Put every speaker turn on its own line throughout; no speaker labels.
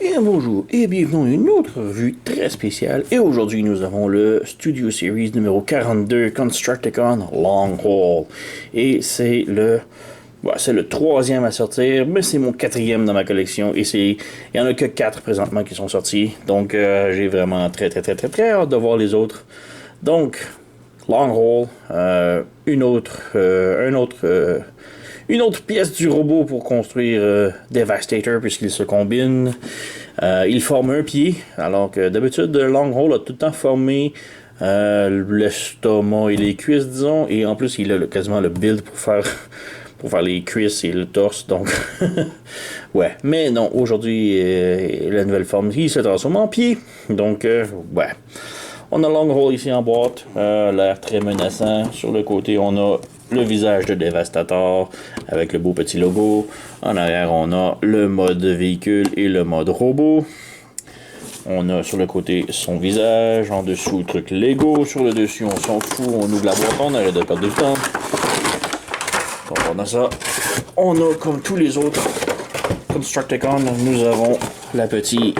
Bien bonjour et bienvenue à une autre revue très spéciale. Et aujourd'hui nous avons le Studio Series numéro 42 Constructicon Long Haul. Et c'est le troisième à sortir, mais c'est mon quatrième dans ma collection. Et il y en a que 4 présentement qui sont sortis. Donc j'ai vraiment très hâte de voir les autres. Donc Long Haul, une autre pièce du robot pour construire Devastator puisqu'il se combine. Il forme un pied, alors que d'habitude Long Haul a tout le temps formé l'estomac et les cuisses, disons, et en plus il a quasiment le build pour faire les cuisses et le torse, donc ouais. Mais non, aujourd'hui la nouvelle forme, il se transforme en pied, donc ouais. On a Long Haul ici en boîte, l'air très menaçant. Sur le côté, on a le visage de Devastator avec le beau petit logo. En arrière, on a le mode véhicule et le mode robot. On a sur le côté son visage, en dessous le truc Lego. Sur le dessus, on s'en fout, on ouvre la boîte, on arrête de perdre du temps. Donc on a ça. On a comme tous les autres Constructicon, nous avons la petite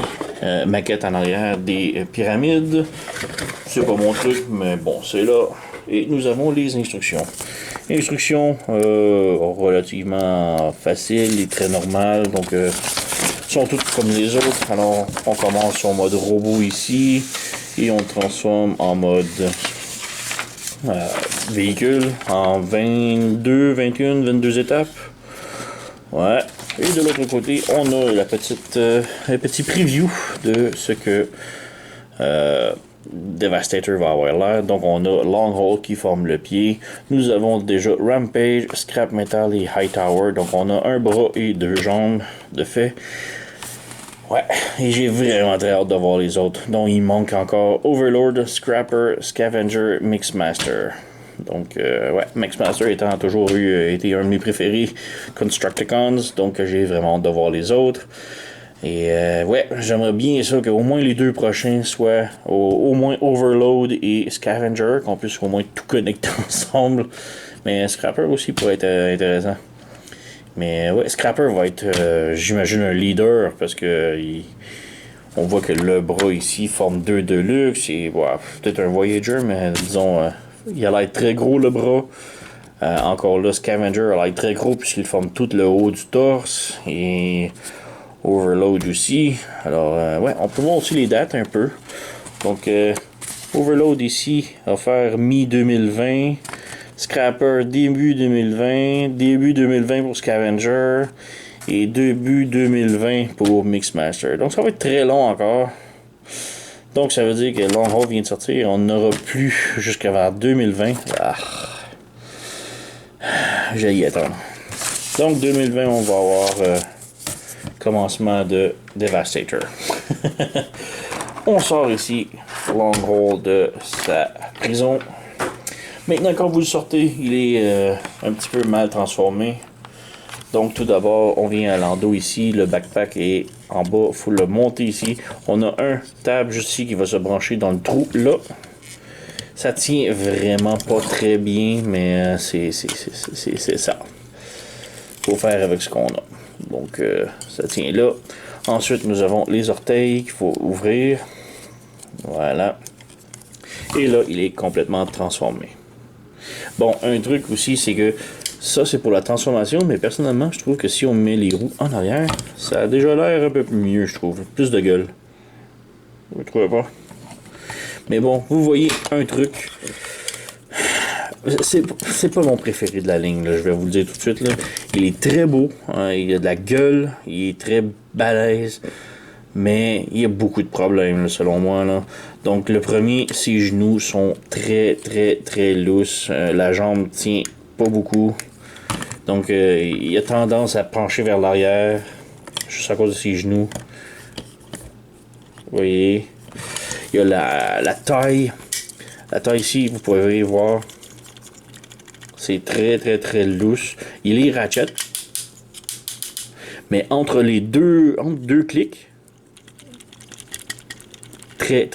maquette en arrière des pyramides. C'est pas mon truc, mais bon, c'est là. Et nous avons les instructions. Instructions relativement faciles et très normales, donc sont toutes comme les autres. Alors, on commence en mode robot ici, et on transforme en mode véhicule en 22 étapes. Ouais. Et de l'autre côté, on a un petit preview de ce que Devastator va avoir l'air. Donc on a Long Haul qui forme le pied. Nous avons déjà Rampage, Scrap Metal et Hightower. Donc on a un bras et 2 jambes de fait. Ouais, et j'ai vraiment très hâte de voir les autres. Donc il manque encore Overlord, Scrapper, Scavenger, Mixmaster. Donc, ouais, Mixmaster étant toujours été un de mes préférés Constructicons, donc j'ai vraiment hâte de voir les autres. Et ouais, j'aimerais bien ça qu'au moins les 2 prochains soient au moins Overload et Scavenger, qu'on puisse au moins tout connecter ensemble. Mais Scrapper aussi pourrait être intéressant. Mais ouais, Scrapper va être, j'imagine, un leader parce que on voit que le bras ici forme 2 Deluxe et ouais, peut-être un Voyager, mais disons. Il a l'air très gros le bras. Encore là, Scavenger a l'air très gros puisqu'il forme tout le haut du torse. Et Overload aussi. Alors, ouais, on peut voir aussi les dates un peu. Donc, Overload ici va faire mi-2020. Scrapper début 2020 pour Scavenger. Et début 2020 pour Mixmaster. Donc, ça va être très long encore. Donc, ça veut dire que Long Haul vient de sortir. On n'aura plus jusqu'à vers 2020. J'ai y attendre. Donc, 2020, on va avoir commencement de Devastator. On sort ici Long Haul de sa prison. Maintenant, quand vous le sortez, il est un petit peu mal transformé. Donc tout d'abord, on vient à l'endos ici, le backpack est en bas, il faut le monter ici. On a un table juste ici qui va se brancher dans le trou là. Ça tient vraiment pas très bien, mais c'est ça. Faut faire avec ce qu'on a. Donc ça tient là. Ensuite, nous avons les orteils qu'il faut ouvrir. Voilà. Et là, il est complètement transformé. Bon, un truc aussi, c'est que ça, c'est pour la transformation, mais personnellement, je trouve que si on met les roues en arrière, ça a déjà l'air un peu mieux, je trouve. Plus de gueule. Vous ne trouvez pas? Mais bon, vous voyez un truc. C'est pas mon préféré de la ligne, là, je vais vous le dire tout de suite. Là. Il est très beau, hein, il a de la gueule, il est très balèze, mais il y a beaucoup de problèmes, là, selon moi. Là. Donc, le premier, ses genoux sont très lousses. La jambe tient pas beaucoup. Donc, il a tendance à pencher vers l'arrière, juste à cause de ses genoux. Vous voyez. Il y a la taille. La taille ici, vous pouvez voir. C'est très lousse. Il est ratchet. Mais entre deux clics, très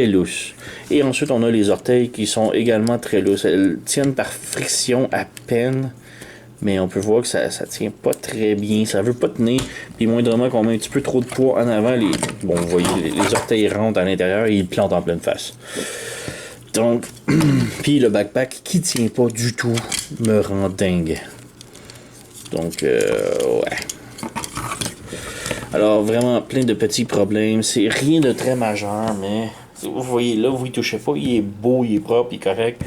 lousse. Et ensuite, on a les orteils qui sont également très lousses. Elles tiennent par friction à peine. Mais on peut voir que ça tient pas très bien, ça veut pas tenir. Puis moindrement qu'on met un petit peu trop de poids en avant, bon, vous voyez, les orteils rentrent à l'intérieur et ils plantent en pleine face. Donc, puis le backpack qui tient pas du tout me rend dingue. Donc, ouais. Alors, vraiment, plein de petits problèmes. C'est rien de très majeur, mais vous voyez là, vous y touchez pas. Il est beau, il est propre, il est correct.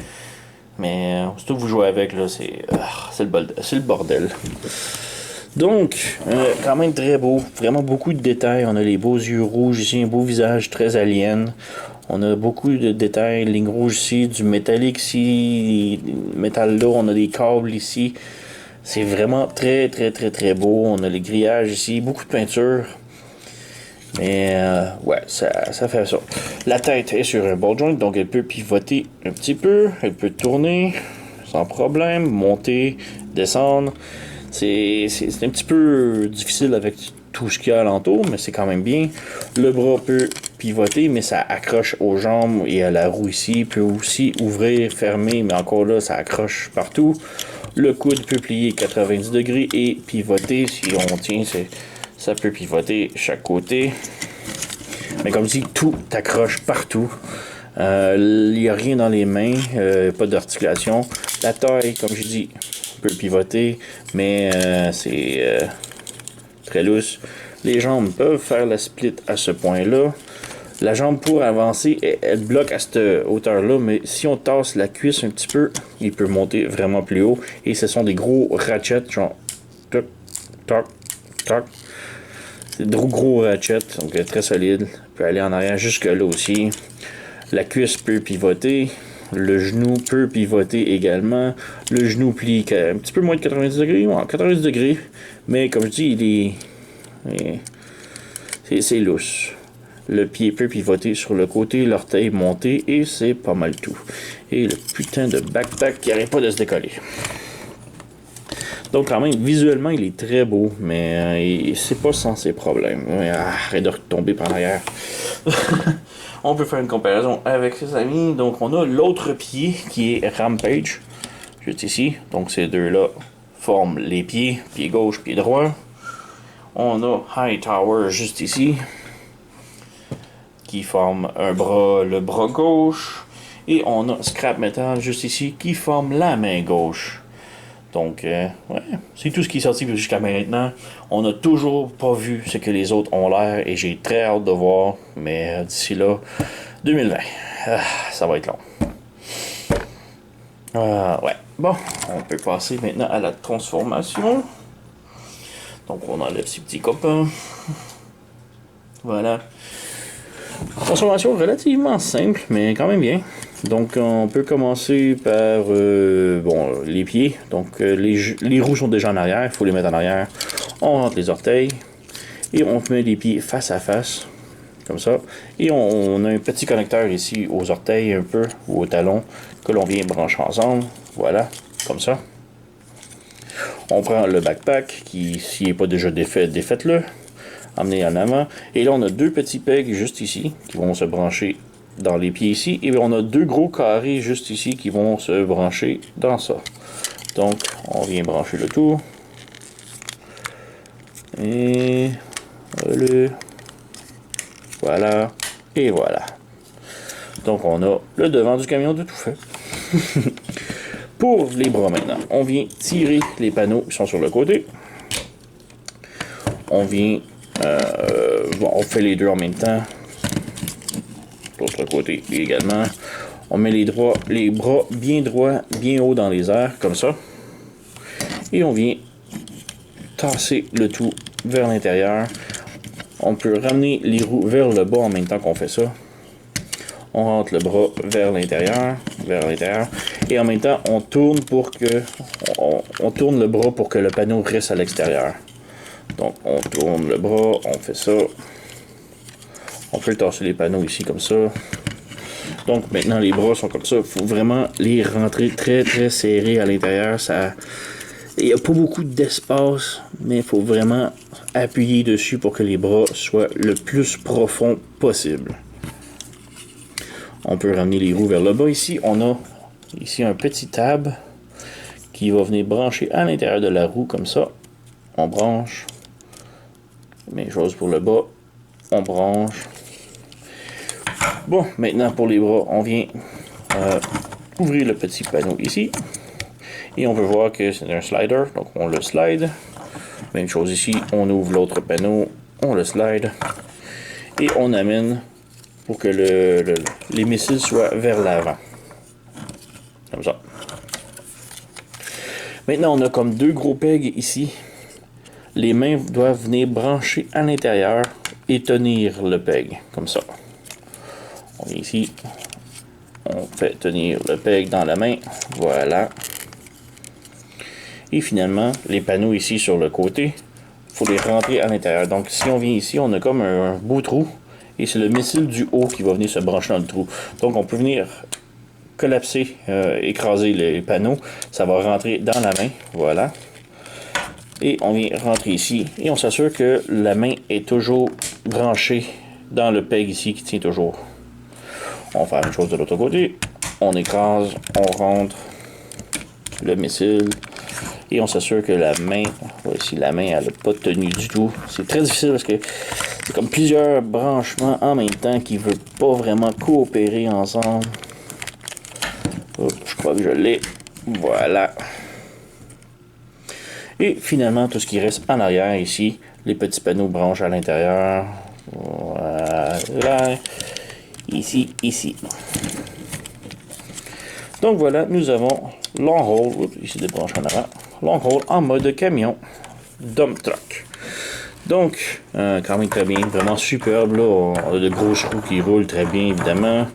Mais surtout que vous jouez avec, là, c'est le bordel. Donc, quand même très beau. Vraiment beaucoup de détails. On a les beaux yeux rouges ici, un beau visage très alien. On a beaucoup de détails, ligne rouge ici, du métallique ici, métal là, on a des câbles ici. C'est vraiment très très beau. On a les grillages ici, beaucoup de peinture. Mais ouais, ça fait ça. La tête est sur un ball joint, donc elle peut pivoter un petit peu. Elle peut tourner sans problème, monter, descendre. C'est un petit peu difficile avec tout ce qu'il y a alentour, mais c'est quand même bien. Le bras peut pivoter, mais ça accroche aux jambes et à la roue ici. Il peut aussi ouvrir, fermer, mais encore là, ça accroche partout. Le coude peut plier 90 degrés et pivoter. Si on tient, ça peut pivoter chaque côté. Mais comme je dis, tout accroche partout. Il n'y a rien dans les mains, pas d'articulation. La taille, comme je dis, peut pivoter, mais c'est très lousse. Les jambes peuvent faire la split à ce point-là. La jambe pour avancer, elle bloque à cette hauteur-là, mais si on tasse la cuisse un petit peu, il peut monter vraiment plus haut. Et ce sont des gros ratchets, genre toc, toc, toc. C'est des gros ratchets, donc très solide. Il peut aller en arrière jusque là aussi. La cuisse peut pivoter. Le genou peut pivoter également. Le genou plie un petit peu moins de 90 degrés. Ouais, 90 degrés. Mais comme je dis, c'est lousse. Le pied peut pivoter sur le côté, l'orteil monter et c'est pas mal tout. Et le putain de backpack qui n'arrête pas de se décoller. Donc quand même, visuellement, il est très beau, mais c'est pas sans ses problèmes. Arrête de retomber par l'arrière. On peut faire une comparaison avec ses amis. Donc on a l'autre pied qui est Rampage, juste ici. Donc ces deux-là forment les pieds, pied gauche, pied droit. On a Hightower juste ici, qui forme le bras gauche. Et on a Scrap Metal juste ici, qui forme la main gauche. Donc, ouais, c'est tout ce qui est sorti jusqu'à maintenant. On n'a toujours pas vu ce que les autres ont l'air et j'ai très hâte de voir. Mais d'ici là, 2020, ça va être long. Ouais, bon, on peut passer maintenant à la transformation. Donc, on enlève ces petits copains. Voilà. Transformation relativement simple, mais quand même bien. Donc, on peut commencer par les pieds. Donc, les roues sont déjà en arrière. Il faut les mettre en arrière. On rentre les orteils. Et on met les pieds face à face. Comme ça. Et on a un petit connecteur ici aux orteils un peu, ou aux talons, que l'on vient brancher ensemble. Voilà. Comme ça. On prend le backpack, qui, s'il n'est pas déjà défait, défaites-le. Emmener en avant. Et là, on a deux petits pegs juste ici, qui vont se brancher dans les pieds ici, et on a deux gros carrés juste ici qui vont se brancher dans ça. Donc, on vient brancher le tout. Et voilà. Et voilà. Donc, on a le devant du camion de tout fait. Pour les bras maintenant, on vient tirer les panneaux qui sont sur le côté. On vient... on fait les deux en même temps. L'autre côté également. On met les bras bien droits, bien haut dans les airs, comme ça. Et on vient tasser le tout vers l'intérieur. On peut ramener les roues vers le bas en même temps qu'on fait ça. On rentre le bras vers l'intérieur, et en même temps, on tourne on tourne le bras pour que le panneau reste à l'extérieur. Donc, on tourne le bras, on fait ça. On peut tasser les panneaux ici comme ça. Donc maintenant les bras sont comme ça. Il faut vraiment les rentrer très très serrés à l'intérieur. Il n'y a pas beaucoup d'espace, mais il faut vraiment appuyer dessus pour que les bras soient le plus profond possible. On peut ramener les roues vers le bas ici. On a ici un petit tab qui va venir brancher à l'intérieur de la roue comme ça. On branche. Même chose pour le bas. On branche. Bon, maintenant pour les bras, on vient ouvrir le petit panneau ici. Et on peut voir que c'est un slider, donc on le slide. Même chose ici, on ouvre l'autre panneau, on le slide. Et on amène pour que les missiles soient vers l'avant. Comme ça. Maintenant, on a comme deux gros pegs ici. Les mains doivent venir brancher à l'intérieur et tenir le peg, comme ça. On vient ici, on fait tenir le peg dans la main, voilà. Et finalement, les panneaux ici sur le côté, il faut les rentrer à l'intérieur. Donc si on vient ici, on a comme un beau trou, et c'est le missile du haut qui va venir se brancher dans le trou. Donc on peut venir collapser, écraser les panneaux, ça va rentrer dans la main, voilà. Et on vient rentrer ici, et on s'assure que la main est toujours branchée dans le peg ici qui tient toujours. On fait la même chose de l'autre côté, on écrase, on rentre le missile, et on s'assure que la main, ici la main elle n'a pas tenu du tout. C'est très difficile parce que c'est comme plusieurs branchements en même temps qui ne veulent pas vraiment coopérer ensemble. Hop, je crois que je l'ai, voilà. Et finalement, tout ce qui reste en arrière ici, les petits panneaux branchent à l'intérieur. Voilà. Ici, ici. Donc voilà, nous avons long haul, ici des branches en avant, long haul en mode camion, dump truck. Donc, quand même très bien, vraiment superbe, là. On a de grosses roues qui roulent très bien, évidemment.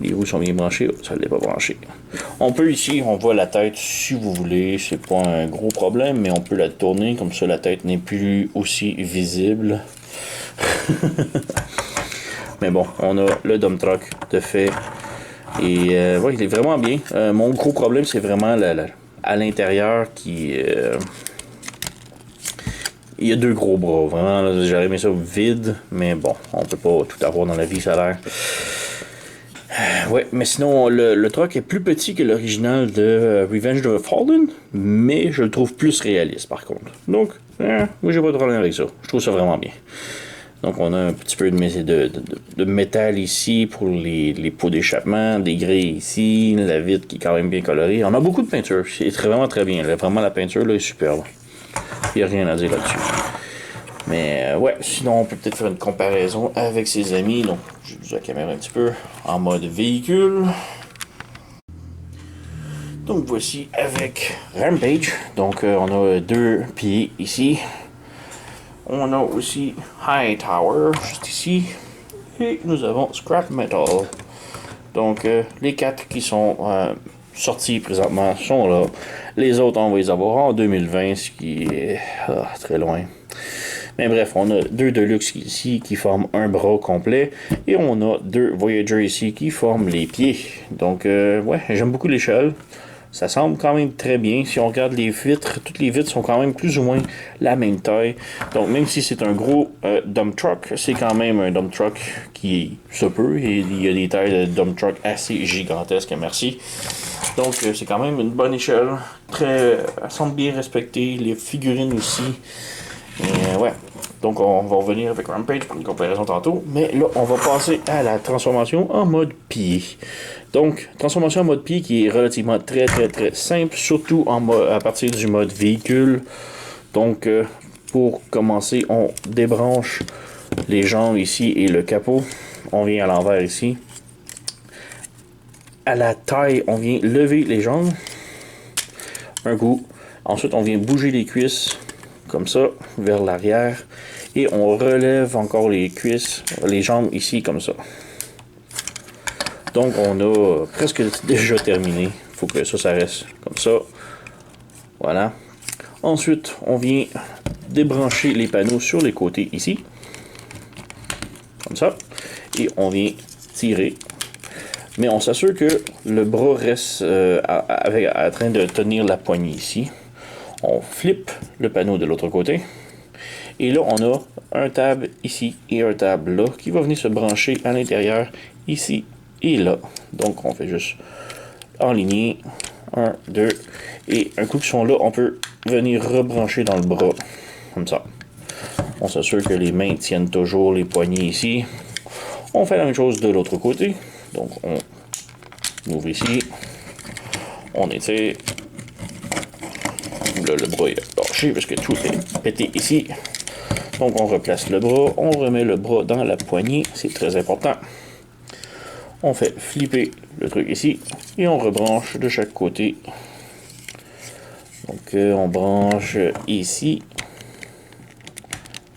Les roues sont bien branchées, ça ne l'est pas branché. On peut ici, on voit la tête si vous voulez, c'est pas un gros problème, mais on peut la tourner, comme ça la tête n'est plus aussi visible. Mais bon, on a le dump truck de fait. Et ouais, il est vraiment bien. Mon gros problème, c'est vraiment à l'intérieur qui... il y a deux gros bras. Vraiment, j'aurais aimé ça vide. Mais bon, on peut pas tout avoir dans la vie, ça a l'air. Ouais, mais sinon, le truck est plus petit que l'original de Revenge of the Fallen. Mais je le trouve plus réaliste, par contre. Donc, moi, j'ai pas de problème avec ça. Je trouve ça vraiment bien. Donc on a un petit peu de métal ici pour les pots d'échappement, des grilles ici, la vitre qui est quand même bien colorée. On a beaucoup de peinture, c'est vraiment très bien. Là. Vraiment la peinture là, est superbe. Il n'y a rien à dire là-dessus. Mais ouais, sinon on peut peut-être faire une comparaison avec ses amis. Donc j'ai bougé la caméra un petit peu en mode véhicule. Donc voici avec Rampage. Donc on a deux pieds ici. On a aussi Hightower, juste ici. Et nous avons Scrap Metal. Donc, les quatre qui sont sortis présentement sont là. Les autres, on va les avoir en 2020, ce qui est très loin. Mais bref, on a deux Deluxe ici qui forment un bras complet. Et on a deux Voyager ici qui forment les pieds. Donc, ouais, j'aime beaucoup l'échelle. Ça semble quand même très bien. Si on regarde les vitres, toutes les vitres sont quand même plus ou moins la même taille. Donc même si c'est un gros dump truck, c'est quand même un dump truck qui se peut. Et il y a des tailles de dump truck assez gigantesques, merci. Donc c'est quand même une bonne échelle. Elle semble bien respectée. Les figurines aussi. Et, ouais. Donc on va revenir avec Rampage pour une comparaison tantôt. Mais là, on va passer à la transformation en mode pied. Donc, transformation en mode pied qui est relativement très simple, surtout à partir du mode véhicule. Donc, pour commencer, on débranche les jambes ici et le capot. On vient à l'envers ici. À la taille, on vient lever les jambes. Un coup. Ensuite, on vient bouger les cuisses comme ça, vers l'arrière. Et on relève encore les cuisses, les jambes ici comme ça. Donc on a presque déjà terminé. Il faut que ça reste comme ça. Voilà. Ensuite, on vient débrancher les panneaux sur les côtés ici. Comme ça. Et on vient tirer. Mais on s'assure que le bras reste en train de tenir la poignée ici. On flippe le panneau de l'autre côté. Et là, on a un tab ici et un tab là qui va venir se brancher à l'intérieur ici et là. Donc, on fait juste enligner. 1, 2. Et un coup qu'ils sont là, on peut venir rebrancher dans le bras. Comme ça. On s'assure que les mains tiennent toujours les poignets ici. On fait la même chose de l'autre côté. Donc on ouvre ici. On étire. Là, le bras est lâché parce que tout est pété ici. Donc on replace le bras. On remet le bras dans la poignée. C'est très important. On fait flipper le truc ici. Et on rebranche de chaque côté. Donc on branche ici.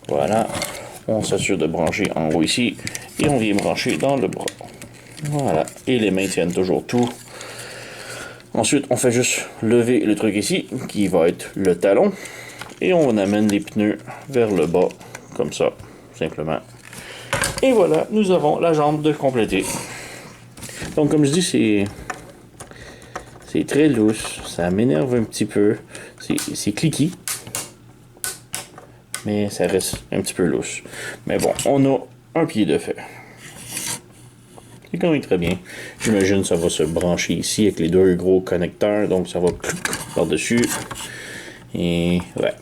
Voilà. On s'assure de brancher en haut ici. Et on vient brancher dans le bras. Voilà. Et les mains tiennent toujours tout. Ensuite, on fait juste lever le truc ici, qui va être le talon. Et on amène les pneus vers le bas, comme ça, simplement. Et voilà, nous avons la jambe de compléter. Donc, comme je dis, c'est très lousse. Ça m'énerve un petit peu. C'est cliquis. Mais ça reste un petit peu lousse. Mais bon, on a un pied de fait. C'est quand même très bien. J'imagine que ça va se brancher ici avec les deux gros connecteurs. Donc ça va par-dessus. Et ouais.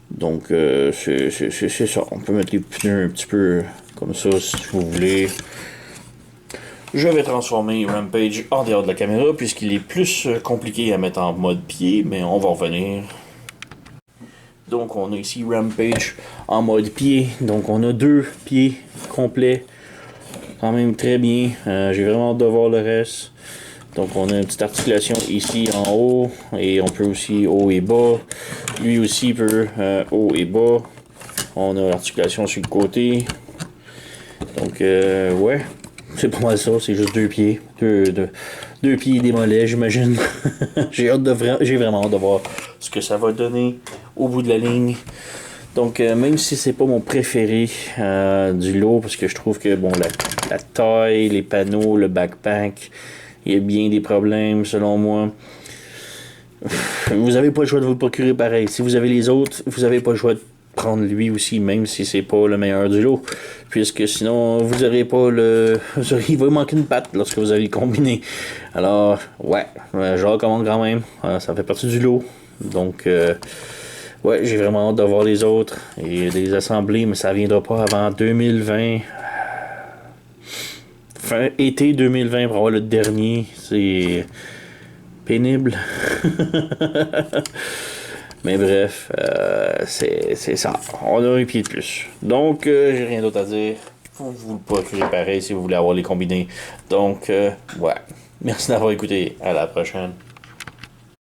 Donc c'est ça. On peut mettre les pneus un petit peu comme ça si vous voulez. Je vais transformer Rampage en dehors de la caméra puisqu'il est plus compliqué à mettre en mode pied. Mais on va revenir. Donc on a ici Rampage en mode pied. Donc on a 2 pieds complets. Quand même très bien. J'ai vraiment hâte de voir le reste. Donc on a une petite articulation ici en haut. Et on peut aussi haut et bas. Lui aussi peut haut et bas. On a l'articulation sur le côté. Donc ouais. C'est pas mal ça. C'est juste 2 pieds. Deux pieds et des mollets, j'imagine. J'ai vraiment hâte de voir ce que ça va donner au bout de la ligne. Donc, même si c'est pas mon préféré du lot, parce que je trouve que bon, la taille, les panneaux, le backpack, il y a bien des problèmes selon moi. Vous n'avez pas le choix de vous le procurer pareil. Si vous avez les autres, vous n'avez pas le choix de prendre lui aussi, même si c'est pas le meilleur du lot. Puisque sinon, vous n'aurez pas le. Il va manquer une patte lorsque vous avez le combiné. Alors, ouais, je recommande quand même. Ça fait partie du lot. Donc, ouais, j'ai vraiment hâte de voir les autres et les assembler, mais ça viendra pas avant 2020. Fin été 2020 pour avoir le dernier. C'est pénible. Mais bref, c'est ça. On a un pied de plus. Donc, j'ai rien d'autre à dire. Vous le procurez pareil si vous voulez avoir les combinés. Donc, ouais. Merci d'avoir écouté. À la prochaine.